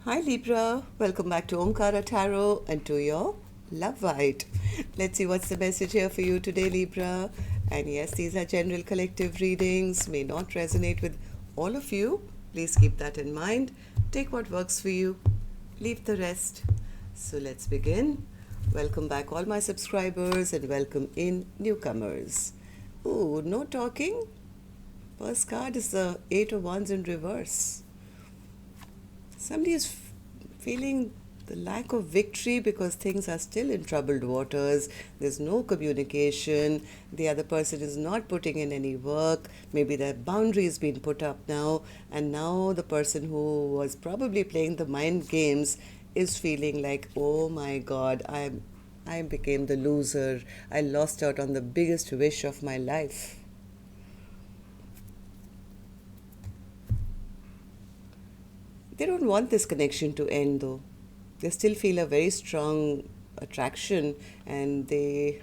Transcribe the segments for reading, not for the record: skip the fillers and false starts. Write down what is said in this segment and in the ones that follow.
Hi Libra, welcome back to Omkaratarot and to your love Byte. Let's see what's the message here for you today, Libra. And yes, these are general collective readings, may not resonate with all of you. Please keep that in mind. Take what works for you, leave the rest. So let's begin. Welcome back all my subscribers and welcome in newcomers. Ooh, no talking. First card is the Eight of Wands in reverse. Somebody is feeling the lack of victory because things are still in troubled waters. There's no communication. The other person is not putting in any work. Maybe their boundary has been put up now, and now the person who was probably playing the mind games is feeling like, oh my God, I became the loser. I lost out on the biggest wish of my life. They don't want this connection to end though. They still feel a very strong attraction, and they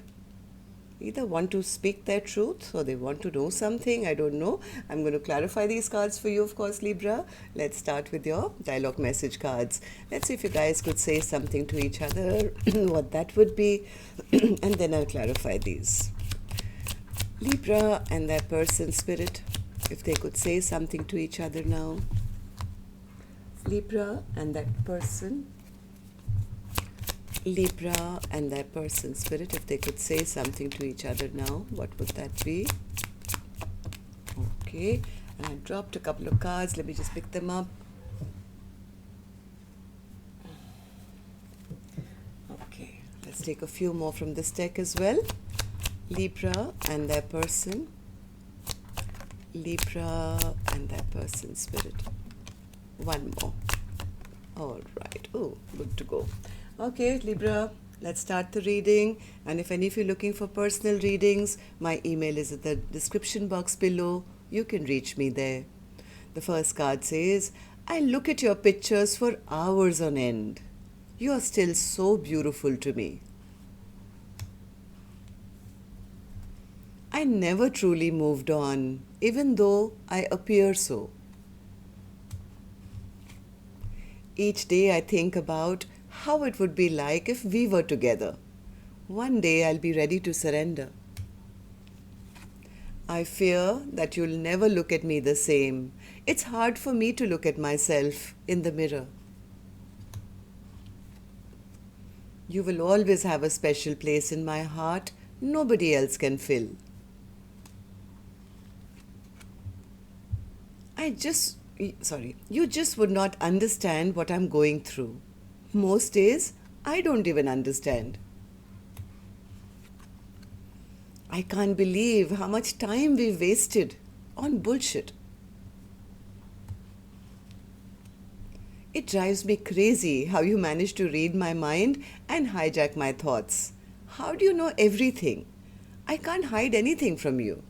either want to speak their truth or they want to know something. I don't know. I'm going to clarify these cards for you, of course, Libra. Let's start with your dialogue message cards. Let's see if you guys could say something to each other, what that would be, and then I'll clarify these. Libra and their person spirit, if they could say something to each other now. Libra and that person. Libra and that person spirit, if they could say something to each other now, what would that be? Okay, and I dropped a couple of cards. Let me just pick them up. Okay, let's take a few more from this deck as well. Libra and their person. Libra and their person spirit. One more. All right. Oh, good to go. Okay, Libra, let's start the reading. And if any of you are looking for personal readings, my email is in the description box below. You can reach me there. The first card says, I look at your pictures for hours on end. You are still so beautiful to me. I never truly moved on, even though I appear so. Each day I think about how it would be like if we were together. One day I'll be ready to surrender. I fear that you'll never look at me the same. It's hard for me to look at myself in the mirror. You will always have a special place in my heart nobody else can fill. You just would not understand what I'm going through. Most days, I don't even understand. I can't believe how much time we've wasted on bullshit. It drives me crazy how you manage to read my mind and hijack my thoughts. How do you know everything? I can't hide anything from you.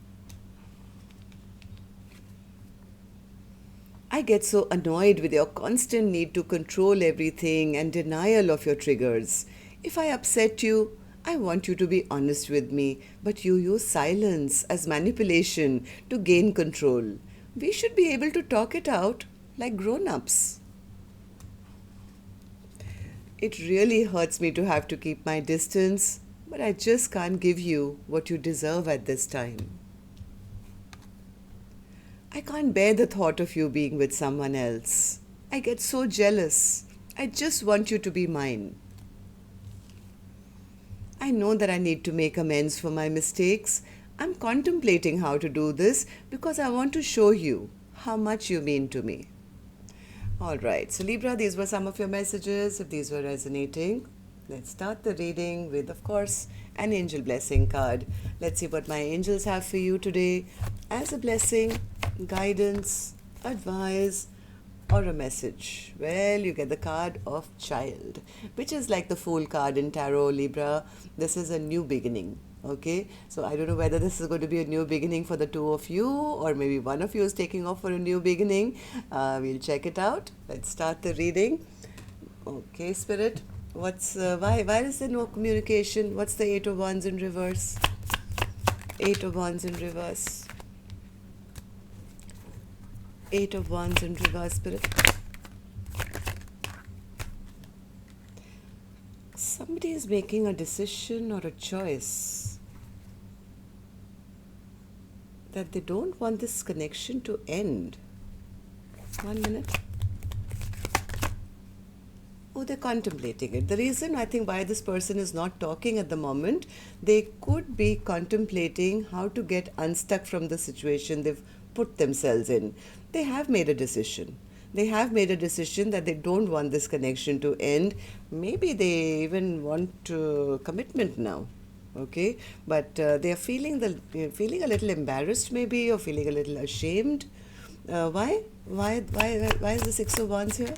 I get so annoyed with your constant need to control everything and denial of your triggers. If I upset you, I want you to be honest with me, but you use silence as manipulation to gain control. We should be able to talk it out like grown-ups. It really hurts me to have to keep my distance, but I just can't give you what you deserve at this time. I can't bear the thought of you being with someone else. I get so jealous. I just want you to be mine. I know that I need to make amends for my mistakes. I'm contemplating how to do this because I want to show you how much you mean to me. All right, so Libra, these were some of your messages. If these were resonating, let's start the reading with, of course, an angel blessing card. Let's see what my angels have for you today as a blessing, guidance, advice, or a message. Well, you get the card of Child, which is like the Fool card in Tarot, Libra. This is a new beginning. Okay, so I don't know whether this is going to be a new beginning for the two of you, or maybe one of you is taking off for a new beginning. We'll check it out. Let's start the reading. Okay, Spirit, why is there no communication? What's the Eight of Wands in reverse? Eight of Wands in reverse. Eight of Wands in reverse, Spirit. Somebody is making a decision or a choice that they don't want this connection to end. 1 minute. Oh, they're contemplating it. The reason I think why this person is not talking at the moment, they could be contemplating how to get unstuck from the situation they've put themselves in. They have made a decision. They have made a decision that they don't want this connection to end. Maybe they even want commitment now. Okay, but they are feeling feeling a little embarrassed, maybe, or feeling a little ashamed. Why? Why is the Six of Wands here?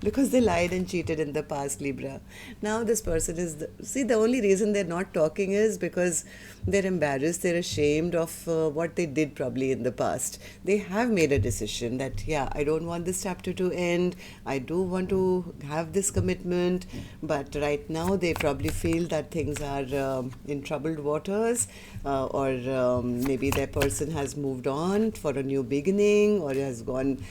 Because they lied and cheated in the past, Libra. Now this person is, the only reason they're not talking is because they're embarrassed, they're ashamed of what they did probably in the past. They have made a decision that, yeah, I don't want this chapter to end. I do want to have this commitment. But right now they probably feel that things are in troubled waters, or maybe their person has moved on for a new beginning, or has gone,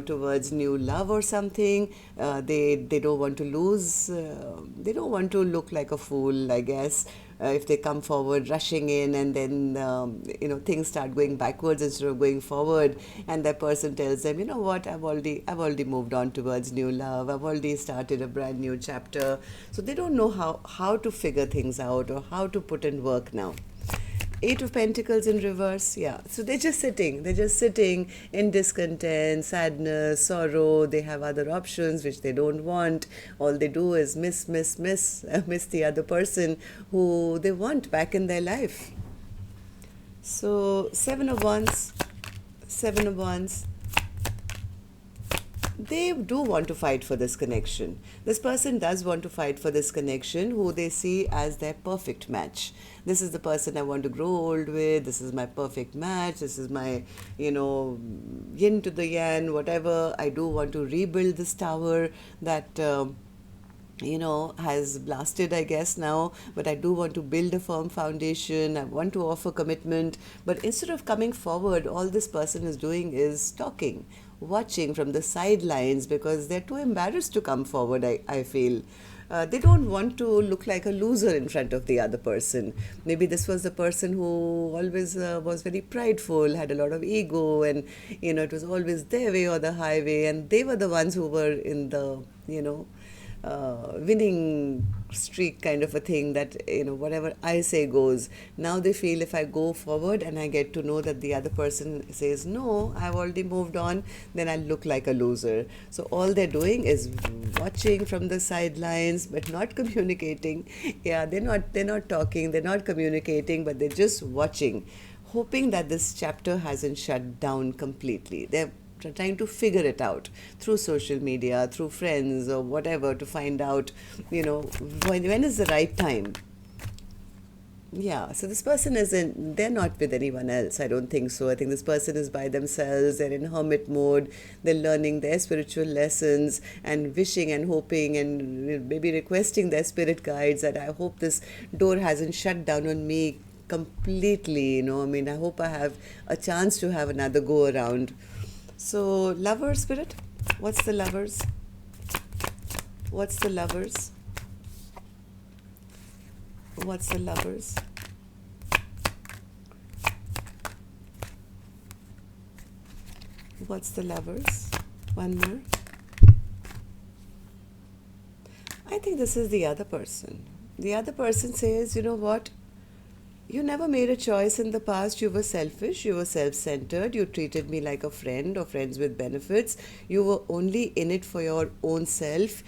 towards new love or something. They don't want to lose, they don't want to look like a fool, I guess, if they come forward rushing in, and then things start going backwards instead of going forward, and that person tells them, you know what, I've already moved on towards new love, I've already started a brand new chapter. So they don't know how to figure things out or how to put in work now. Eight of Pentacles in reverse, yeah. So they're just sitting in discontent, sadness, sorrow. They have other options which they don't want. All they do is miss the other person who they want back in their life. So Seven of Wands. They do want to fight for this connection. This person does want to fight for this connection, who they see as their perfect match. This is the person I want to grow old with. This is my perfect match. This is my, yin to the yang, whatever. I do want to rebuild this tower that has blasted, I guess, now, but I do want to build a firm foundation. I want to offer commitment. But instead of coming forward, all this person is doing is talking, watching from the sidelines, because they're too embarrassed to come forward, I feel. They don't want to look like a loser in front of the other person. Maybe this was the person who always was very prideful, had a lot of ego, and it was always their way or the highway, and they were the ones who were in the winning streak kind of a thing, that whatever I say goes. Now they feel, if I go forward and I get to know that the other person says no, I've already moved on, then I look like a loser. So all they're doing is watching from the sidelines, but not communicating. Yeah, they're not talking, they're not communicating, but they're just watching, hoping that this chapter hasn't shut down completely. They're trying to figure it out through social media, through friends or whatever, to find out, when is the right time. Yeah, so this person they're not with anyone else. I don't think so. I think this person is by themselves. They're in hermit mode. They're learning their spiritual lessons and wishing and hoping and maybe requesting their spirit guides that I hope this door hasn't shut down on me completely. I hope I have a chance to have another go around. So, lover spirit, what's the lovers? What's the lovers? What's the lovers? What's the lovers? One more. I think this is the other person. The other person says, you know what? You never made a choice in the past. You were selfish, you were self-centered, you treated me like a friend or friends with benefits. You were only in it for your own self.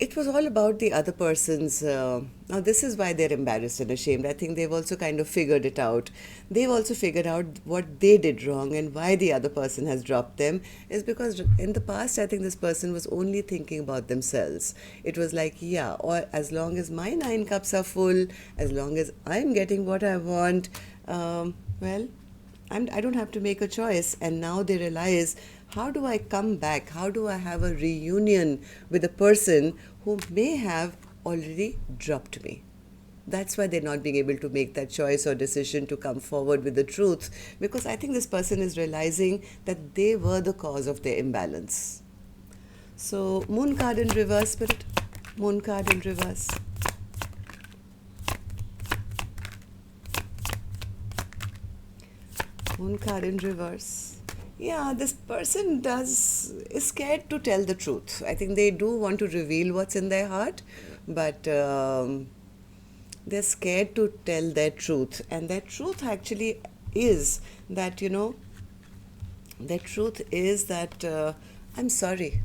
It was all about the other person's. Now this is why they're embarrassed and ashamed. I think they've also kind of figured it out. They've also figured out what they did wrong, and why the other person has dropped them is because in the past, I think this person was only thinking about themselves. It was like, yeah, or as long as my 9 cups are full, as long as I'm getting what I want, I don't have to make a choice. And now they realize, how do I come back? How do I have a reunion with a person who may have already dropped me? That's why they're not being able to make that choice or decision to come forward with the truth, because I think this person is realizing that they were the cause of their imbalance. So, Moon card in reverse, spirit. Moon card in reverse. Moon card in reverse. Yeah, this person is scared to tell the truth. I think they do want to reveal what's in their heart, but they're scared to tell their truth. And their truth actually is that, their truth is that I'm sorry.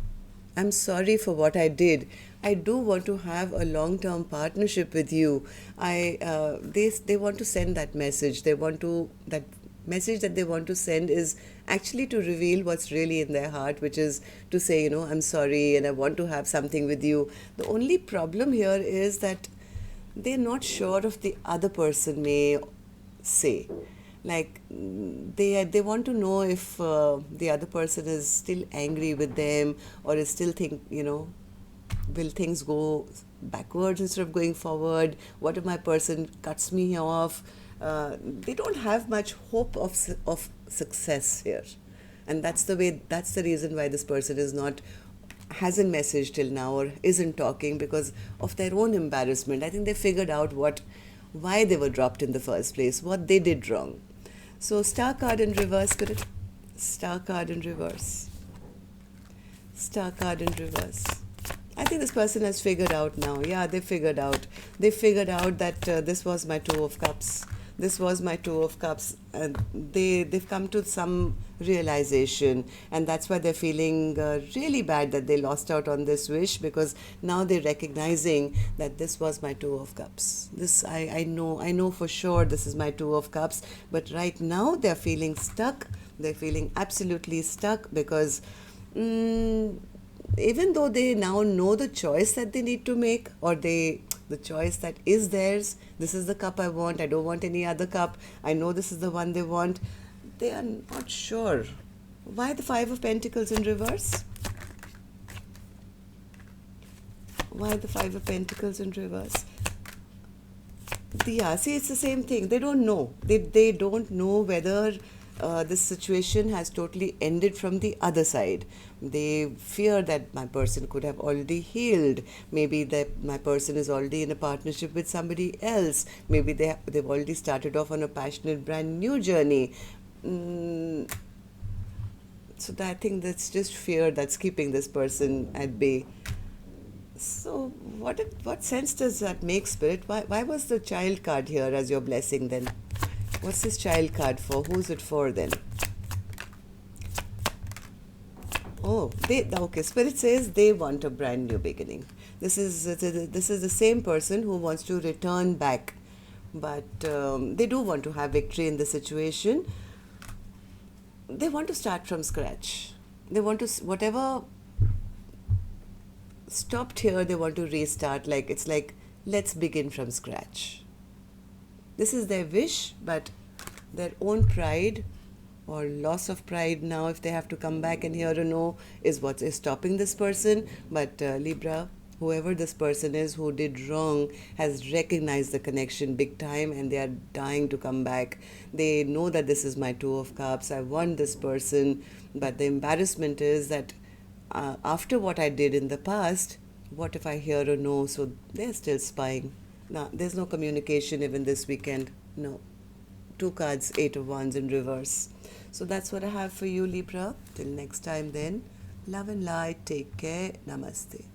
I'm sorry for what I did. I do want to have a long-term partnership with you. They want to send that message. That message that they want to send is actually to reveal what's really in their heart, which is to say, I'm sorry and I want to have something with you. The only problem here is that they're not sure of the other person may say. Like they want to know if the other person is still angry with them, or is still will things go backwards instead of going forward? What if my person cuts me off? They don't have much hope of success here, and that's the reason why this person hasn't messaged till now or isn't talking, because of their own embarrassment. I think they figured out why they were dropped in the first place, what they did wrong. So Star card in reverse, Spirit. Star card in reverse. Star card in reverse. I think this person has figured out now. Yeah, they figured out. They figured out that this was my Two of Cups. This was my Two of Cups. And they've come to some realization. And that's why they're feeling really bad that they lost out on this wish, because now they're recognizing that this was my Two of Cups. I know for sure this is my Two of Cups. But right now they're feeling stuck. They're feeling absolutely stuck because even though they now know the choice that they need to make, or the choice that is theirs, this is the cup I want, I don't want any other cup, I know this is the one they want, they are not sure. Why the Five of Pentacles in reverse? Why the Five of Pentacles in reverse? Yeah, see, it's the same thing. They don't know. They don't know whether this situation has totally ended from the other side. They fear that my person could have already healed. Maybe that my person is already in a partnership with somebody else. Maybe they've already started off on a passionate brand new journey. So I think that's just fear that's keeping this person at bay. So what sense does that make, Spirit? Why was the Child card here as your blessing then? What's this Child card for? Who's it for then? Oh, okay. Spirit says they want a brand new beginning. This is the same person who wants to return back, but they do want to have victory in the situation. They want to start from scratch. They want to, whatever stopped here, they want to restart. It's like let's begin from scratch. This is their wish, but their own pride or loss of pride now, if they have to come back and hear a no, is what is stopping this person. But Libra, whoever this person is who did wrong, has recognized the connection big time, and they are dying to come back. They know that this is my Two of Cups. I want this person, but the embarrassment is that after what I did in the past, what if I hear a no? So they're still spying. Now, there's no communication even this weekend. No. Two cards, Eight of Wands in reverse. So that's what I have for you, Libra. Till next time then. Love and light. Take care. Namaste.